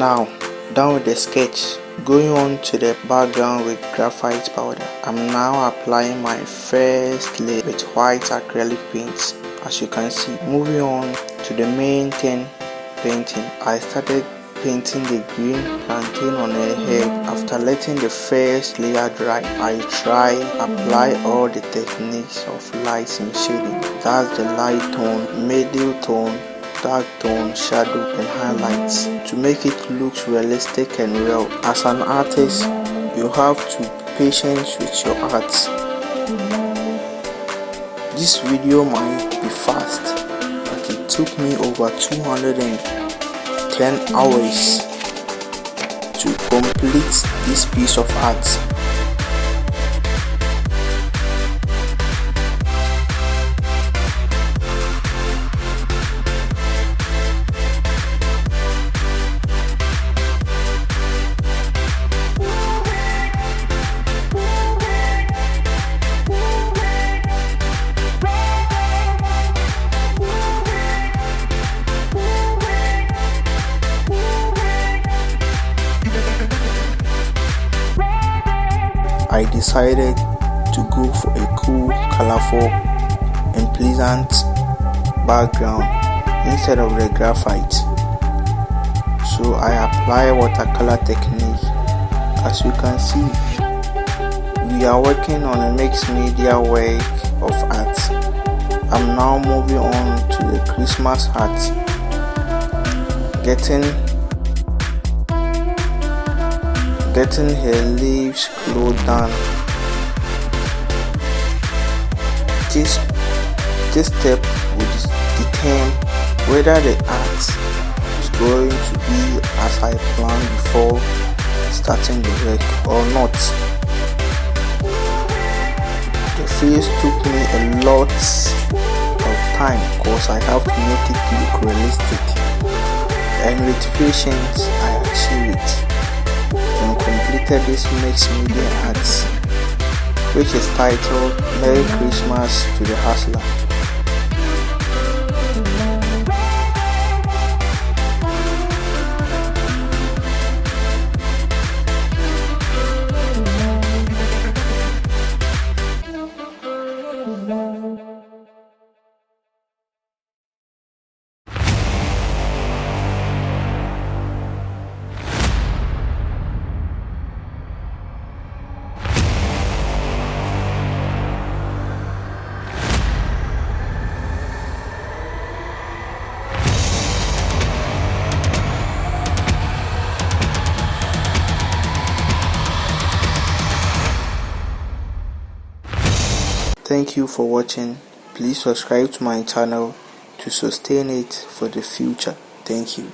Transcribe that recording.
Now, done with the sketch, going on to the background with graphite powder. I'm now applying my first layer with white acrylic paints. As you can see, moving on to the main thing, painting. I started painting the green plantain on her head. After letting the first layer dry, I apply all the techniques of lighting shading. That's the light tone, middle tone, dark tone, shadow and highlights to make it look realistic and real. As an artist, you have to be patient with your art. This video might be fast, but it took me over 210 hours to complete this piece of art. I decided to go for a cool, colorful and pleasant background instead of the graphite. So I apply watercolor technique. As you can see, we are working on a mixed media work of art. I'm now moving on to the Christmas hat, getting her leaves glued down. This step will determine whether the art is going to be as I planned before starting the work or not. The face took me a lot of time because I have to make it look realistic, and with patience I achieved it and completed this mixed media art, which is titled Merry Christmas to the Hustler. Thank you for watching. Please subscribe to my channel to sustain it for the future. Thank you.